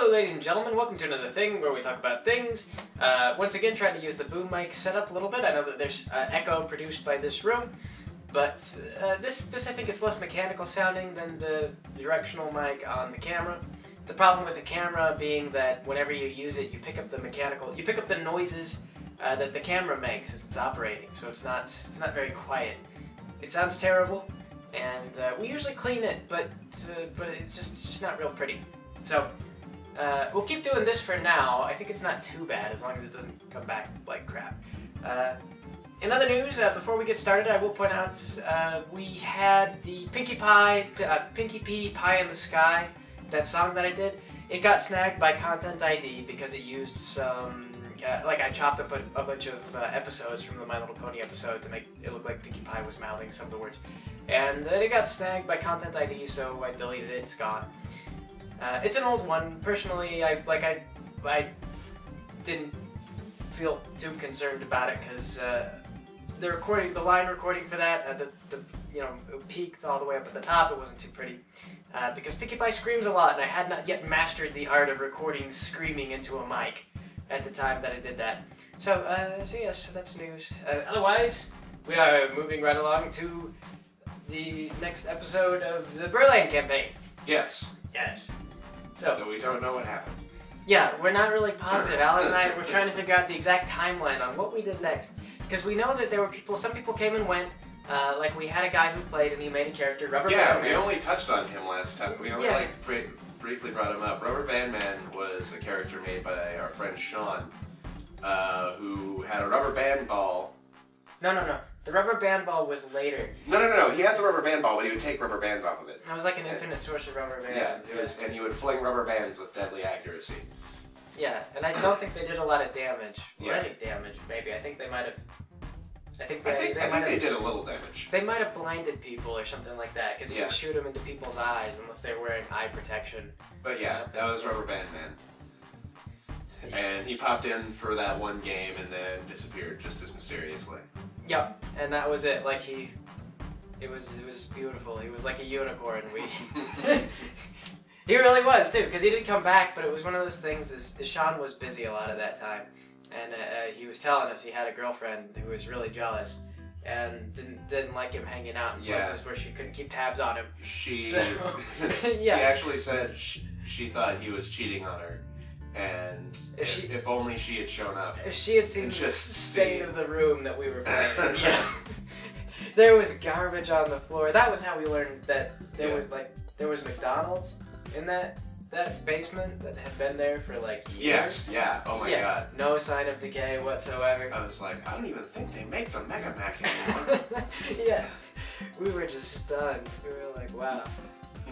Hello ladies and gentlemen, welcome to another thing where we talk about things. Once again, trying to use the boom mic setup a little bit. I know that there's echo produced by this room, but this I think it's less mechanical sounding than the directional mic on the camera. The problem with the camera being that whenever you use it, you pick up the noises that the camera makes as it's operating, so it's not very quiet. It sounds terrible, and we usually clean it, but it's just not real pretty. So we'll keep doing this for now. I think it's not too bad as long as it doesn't come back like crap. In other news, before we get started, I will point out we had the Pinkie P Pie in the Sky, that song that I did. It got snagged by Content ID because it used some, like I chopped up a bunch of episodes from the My Little Pony episode to make it look like Pinkie Pie was mouthing some of the words. And then it got snagged by Content ID, so I deleted it, it's gone. It's an old one. Personally, I didn't feel too concerned about it because the line recording for that, it peaked all the way up at the top. It wasn't too pretty because Pinkie Pie screams a lot, and I had not yet mastered the art of recording screaming into a mic at the time that I did that. So yes, that's news. Otherwise, we are moving right along to the next episode of the Burland Campaign. Yes. Yes. So we don't know what happened. Yeah, we're not really positive. Alan and I were trying to figure out the exact timeline on what we did next. Because we know that there were some people came and went. Like we had a guy who played and he made a character, Rubber Band Man. We only touched on him last time. We only briefly brought him up. Rubber Band Man was a character made by our friend Sean, who had a rubber band ball. No. The rubber band ball was later. No. He had the rubber band ball, but he would take rubber bands off of it. That was like an infinite source of rubber bands. Yeah, and he would fling rubber bands with deadly accuracy. Yeah, and I don't think they did a lot of damage. Or any damage, maybe. I think they might have... I think they did a little damage. They might have blinded people or something like that, because he would shoot them into people's eyes unless they were wearing eye protection. But yeah, that was Rubber Band Man. Yeah. And he popped in for that one game and then disappeared just as mysteriously. Yep, and that was it. Like it was beautiful. He was like a unicorn. He really was too, because he did come back, but it was one of those things. Sean was busy a lot of that time, and he was telling us he had a girlfriend who was really jealous and didn't like him hanging out in places where she couldn't keep tabs on him. He actually said she thought he was cheating on her. And if only she had shown up. If she had seen the state of the room that we were playing. There was garbage on the floor. That was how we learned that there was McDonald's in that basement that had been there for like years. Yes, yeah. Oh my god. No sign of decay whatsoever. I was like, I don't even think they make the Mega Mac anymore. Yes. We were just stunned. We were like, wow.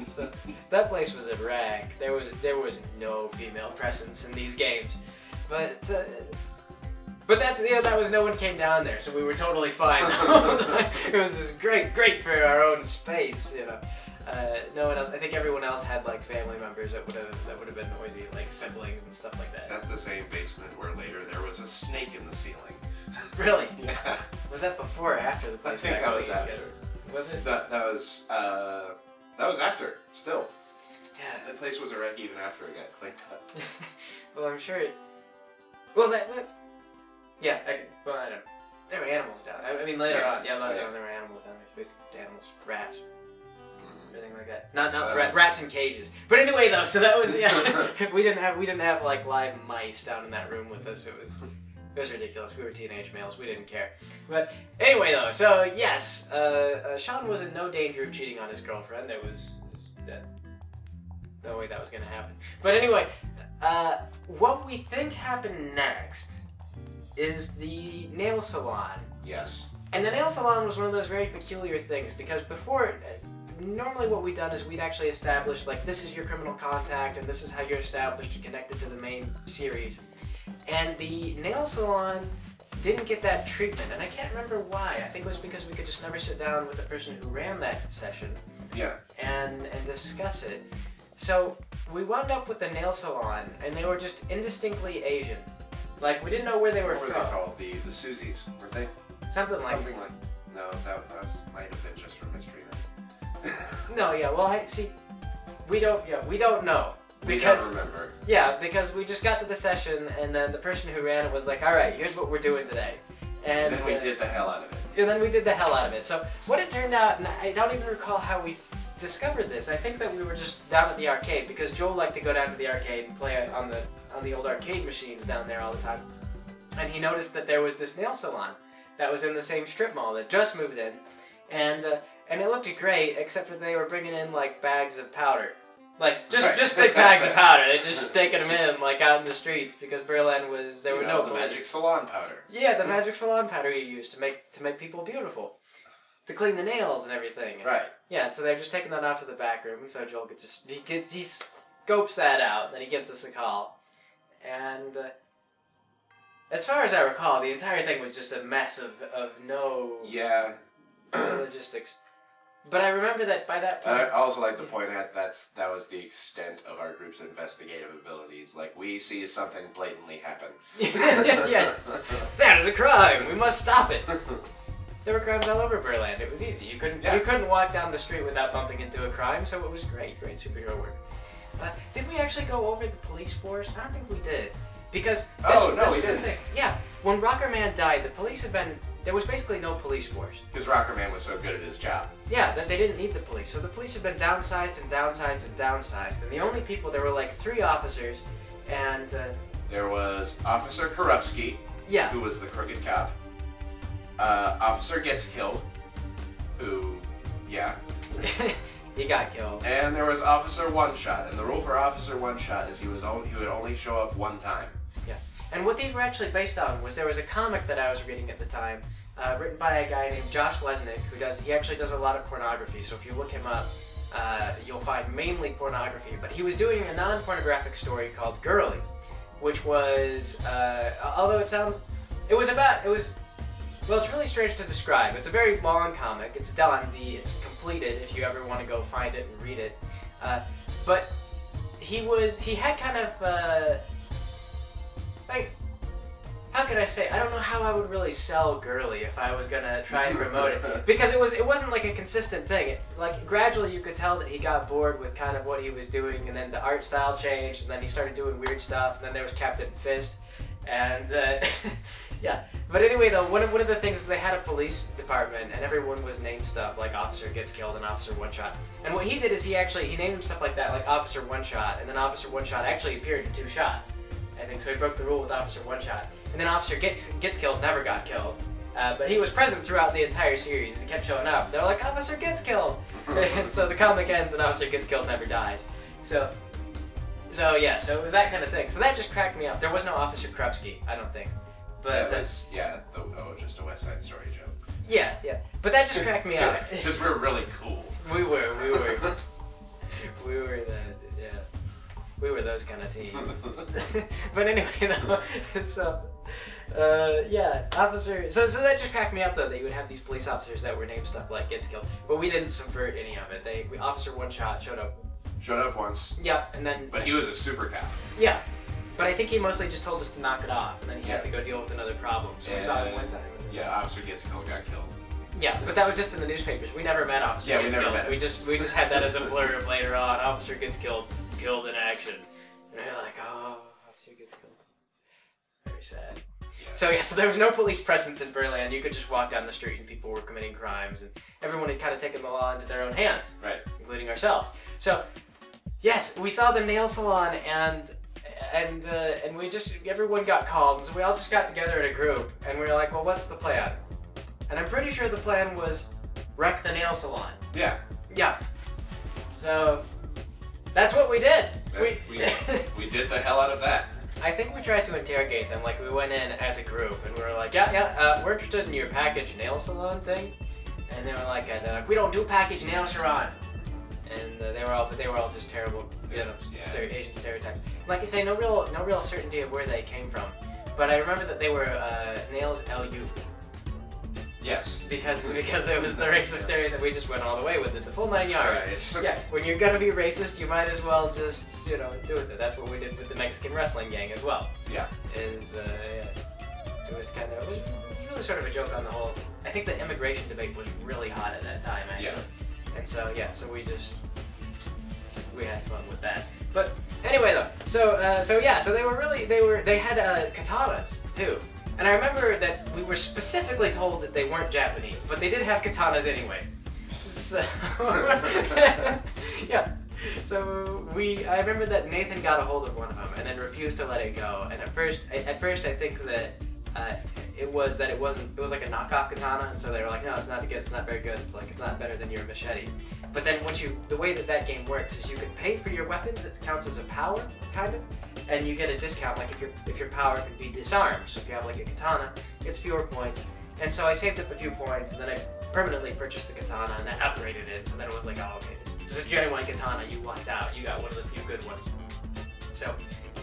So that place was a wreck. There was no female presence in these games, but that's that was no one came down there, so we were totally fine. It was great for our own space, No one else. I think everyone else had like family members that would have been noisy, like siblings and stuff like that. That's the same basement where later there was a snake in the ceiling. Really? Yeah. Was that before or after the place? I think that was after. Was it? That was after, still. Yeah. The place was a wreck even after it got cleaned up. Well, I'm sure it... Well, yeah, I don't know. There were animals down there. I mean, later on, there were animals down there. Big animals, rats, everything like that. Not rats in cages. But anyway, though, so that was, we didn't have, like, live mice down in that room with us. It was ridiculous. We were teenage males. We didn't care. But anyway, though, so yes, Sean was in no danger of cheating on his girlfriend. There was no way that was going to happen. But anyway, what we think happened next is the nail salon. Yes. And the nail salon was one of those very peculiar things because before, normally what we'd done is we'd actually established, like, this is your criminal contact and this is how you're established and connected to the main series. And the nail salon didn't get that treatment, and I can't remember why. I think it was because we could just never sit down with the person who ran that session and discuss it. So we wound up with the nail salon, and they were just indistinctly Asian. Like, we didn't know where they were from. What were they called? The Susies, weren't they? Something like no, that might have been just for mystery. No, yeah, well, see, we don't know. Because, we don't remember. Yeah, because we just got to the session, and then the person who ran it was like, all right, here's what we're doing today. And then we did the hell out of it. And then we did the hell out of it. So what it turned out, and I don't even recall how we discovered this. I think that we were just down at the arcade, because Joel liked to go down to the arcade and play on the old arcade machines down there all the time. And he noticed that there was this nail salon that was in the same strip mall that just moved in. And it looked great, except for they were bringing in, like, bags of powder. Like, just big bags of powder. They're just taking them in, like, out in the streets, because Berlin was, there were no the magic salon powder. Yeah, the magic salon powder you use to make people beautiful. To clean the nails and everything. Right. Yeah, so they're just taking that off to the back room, and so Joel he scopes that out, and then he gives us a call. And, as far as I recall, the entire thing was just a mess of no... Yeah. logistics. But I remember that by that point... I also like to point out that was the extent of our group's investigative abilities. Like, we see something blatantly happen. Yes. That is a crime! We must stop it! There were crimes all over Burland. It was easy. You couldn't walk down the street without bumping into a crime, so it was great superhero work. Did we actually go over the police force? I don't think we did. Because this we was didn't. The thing. Yeah, when Rocker Man died, the police had been... There was basically no police force. Because Rocker Man was so good at his job. Yeah, that they didn't need the police. So the police had been downsized and downsized and downsized. And the only people, there were like 3 officers, and... there was Officer Korupski, yeah. who was the crooked cop. Officer Gets Killed, who, yeah. He got killed. And there was Officer One Shot, and the rule for Officer One Shot is he would only show up one time. Yeah. And what these were actually based on was there was a comic that I was reading at the time, written by a guy named Josh Lesnick, he actually does a lot of pornography, so if you look him up, you'll find mainly pornography, but he was doing a non-pornographic story called Girly, which was, although well, it's really strange to describe. It's a very long comic. It's done. It's completed if you ever want to go find it and read it. But he had kind of, like, how could I say? I don't know how I would really sell Girly if I was gonna try and promote it, because it wasn't like a consistent thing. Like, gradually you could tell that he got bored with kind of what he was doing, and then the art style changed, and then he started doing weird stuff, and then there was Captain Fist, and yeah. But anyway, though, one of the things is they had a police department, and everyone was named stuff like Officer Gets Killed and Officer One Shot. And what he did is he named him stuff like that, like Officer One Shot, and then Officer One Shot actually appeared in 2 shots. I think so. He broke the rule with Officer One Shot, and then Officer Gets Killed never got killed, but he was present throughout the entire series. He kept showing up. They're like, Officer Gets Killed, and so the comic ends and Officer Gets Killed never dies. So yeah, so it was that kind of thing. So that just cracked me up. There was no Officer Krupski, I don't think. But just a West Side Story joke. Yeah. But that just cracked me up. Because we're really cool. We were we were those kind of teens. But anyway, though, so yeah, officer. So that just cracked me up though that you would have these police officers that were named stuff like Gets Killed, but we didn't subvert any of it. Officer One Shot showed up. Showed up once. Yeah, and then. But he was a super cop. Yeah. But I think he mostly just told us to knock it off, and then he had to go deal with another problem. So we saw him one time. Yeah, Officer Gets Killed got killed. Yeah, but that was just in the newspapers. We never met Officer Gets Killed. Met him. We just had that as a blurb later on. Officer Gets Killed in action. And we were like, oh, Officer Gets Killed. Very sad. Yeah. So there was no police presence in Burland. You could just walk down the street and people were committing crimes, and everyone had kind of taken the law into their own hands. Right. Including ourselves. So, yes, we saw the nail salon, and everyone got called, and so we all just got together in a group, and we were like, well, what's the plan? And I'm pretty sure the plan was wreck the nail salon. Yeah. Yeah. So, that's what we did. We did the hell out of that. I think we tried to interrogate them, like we went in as a group, and we were like, we're interested in your package nail salon thing. And they were like, we don't do package nail salon. And they were all just terrible, Asian stereotypes. Like I say, no real certainty of where they came from. But I remember that they were nails LU. Yes. Because it was the racist stereotype. We just went all the way with it, the full 9 yards. Right. Yeah. When you're gonna be racist, you might as well just do with it. That's what we did with the Mexican wrestling gang as well. Yeah. It was really sort of a joke on the whole. I think the immigration debate was really hot at that time, actually. Yeah. And so we had fun with that. But Anyway, though, so they had katanas too, and I remember that we were specifically told that they weren't Japanese, but they did have katanas anyway. So yeah, so I remember that Nathan got a hold of one of them and then refused to let it go. And at first I think that it was like a knockoff katana, and so they were like, no, it's not good, it's not very good, it's not better than your machete. But then the way that game works is you can pay for your weapons. It counts as a power, kind of, and you get a discount, like if your power can be disarmed. So if you have like a katana, it's fewer points. And so I saved up a few points, and then I permanently purchased the katana, and then upgraded it, so then it was like, oh, okay, this is a genuine katana, you lucked out, you got one of the few good ones. So,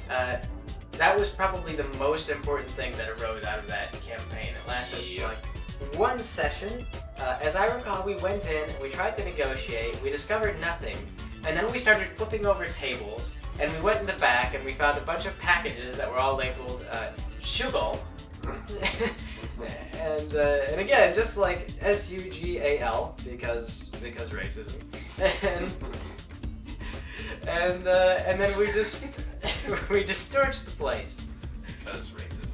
that was probably the most important thing that arose out of that campaign. It lasted like one session. As I recall, we went in, we tried to negotiate, we discovered nothing, and then we started flipping over tables, and we went in the back and we found a bunch of packages that were all labeled Shugal. And again, just like SUGAL, because racism, and then we just torched the place.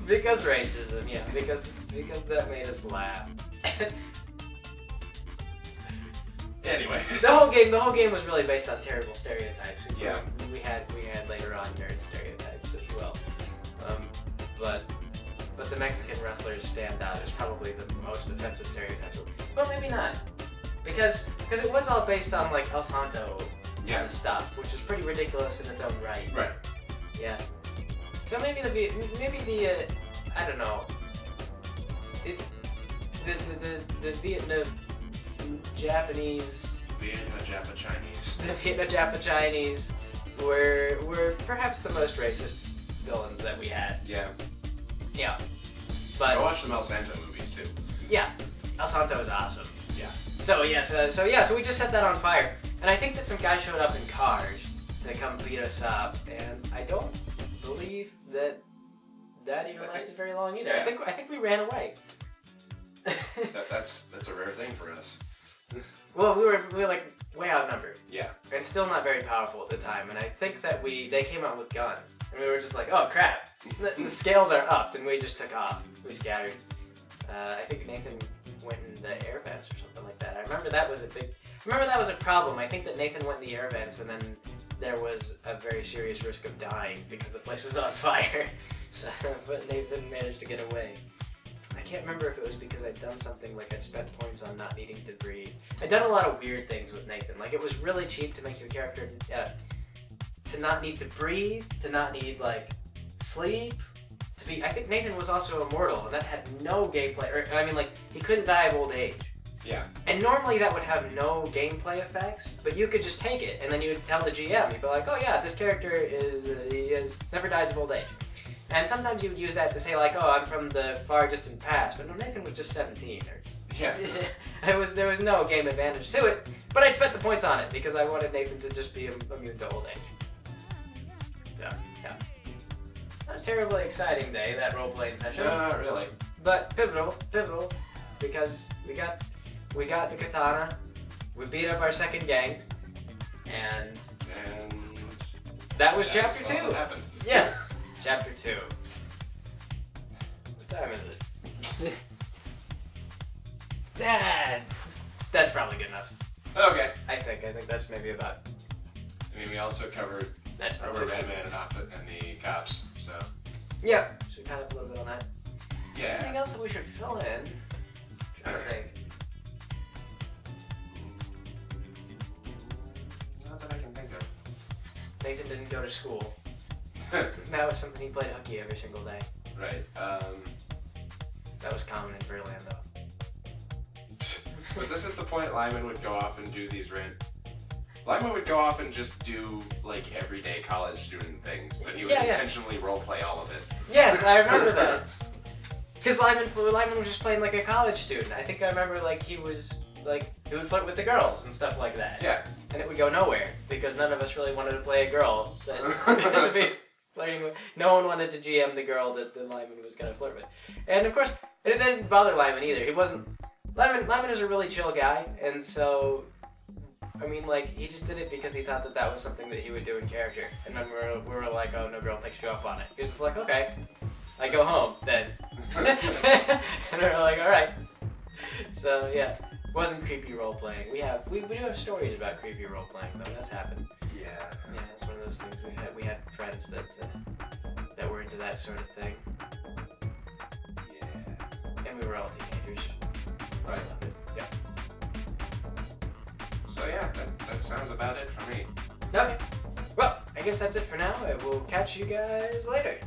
Because racism, yeah, because that made us laugh. Anyway, the whole game was really based on terrible stereotypes. Yeah, we had later on nerd stereotypes as well, but the Mexican wrestlers stand out as probably the most offensive stereotypes. Well, maybe not, because it was all based on like El Santo kind of stuff, which is pretty ridiculous in its own right. Right. Yeah. So maybe the I don't know. The Vietnam Japanese. Chinese. The Vietnam Japa Chinese were perhaps the most racist villains that we had. Yeah. Yeah. But I watched the El Santo movies too. Yeah. El Santo is awesome. Yeah. So we just set that on fire, and I think that some guys showed up in cars to come beat us up, and I don't believe that even lasted very long either. Yeah. I think we ran away. That's a rare thing for us. Well, we were like way outnumbered. Yeah. And still not very powerful at the time, and I think that they came out with guns, and we were just like, oh crap, the scales are upped, and we just took off. We scattered. I think Nathan went in the air vents or something like that. I remember that was a problem. I think that Nathan went in the air vents, and then there was a very serious risk of dying because the place was on fire. But Nathan managed to get away. I can't remember if it was because I'd done something like I'd spent points on not needing to breathe. I'd done a lot of weird things with Nathan. Like, it was really cheap to make your character to not need to breathe, to not need like sleep, to be. I think Nathan was also immortal, and that had no gameplay. Or I mean, like, he couldn't die of old age. Yeah. And normally that would have no gameplay effects, but you could just take it, and then you would tell the GM. You'd be like, oh yeah, this character never dies of old age. And sometimes you would use that to say like, oh, I'm from the far distant past, but no, Nathan was just 17. Yeah. There was no game advantage to it, but I'd spent the points on it because I wanted Nathan to just be immune to old age. Yeah. Not a terribly exciting day, that role-playing session. Not really. But pivotal, because we got the katana, we beat up our second gang, and that was chapter 2. What happened. Yeah. Chapter 2. What time is it? That's probably good enough. Okay. I think that's maybe about. I mean, we also covered Rubber Bandman and the cops, so. Yeah. Should we cut up a little bit on that? Yeah. Anything else that we should fill in? I'm trying to think. Not that I can think of. Nathan didn't go to school. That was something he played hooky every single day. Right. That was common in Burland, though. Was this at the point Lyman would go off and do these Lyman would go off and just do, like, everyday college student things, but he would intentionally roleplay all of it. Yes, I remember that. Because Lyman was just playing like a college student. I think I remember, like, he would flirt with the girls and stuff like that. Yeah. And it would go nowhere, because none of us really wanted to play a girl to be flirting with. No one wanted to GM the girl that Lyman was going to flirt with. And of course, it didn't bother Lyman either. Lyman is a really chill guy, and so I mean, like, he just did it because he thought that that was something that he would do in character. And then we were like, oh, no girl takes you up on it. He was just like, okay. I go home, then. And we were like, alright. So, yeah. It wasn't creepy role-playing. We do have stories about creepy role-playing, though. That's happened. Yeah. Yeah, it's one of those things we had friends that were into that sort of thing. Yeah. And we were all teenagers. Right. Yeah. So yeah, that sounds about it for me. Okay. Well, I guess that's it for now. I will catch you guys later.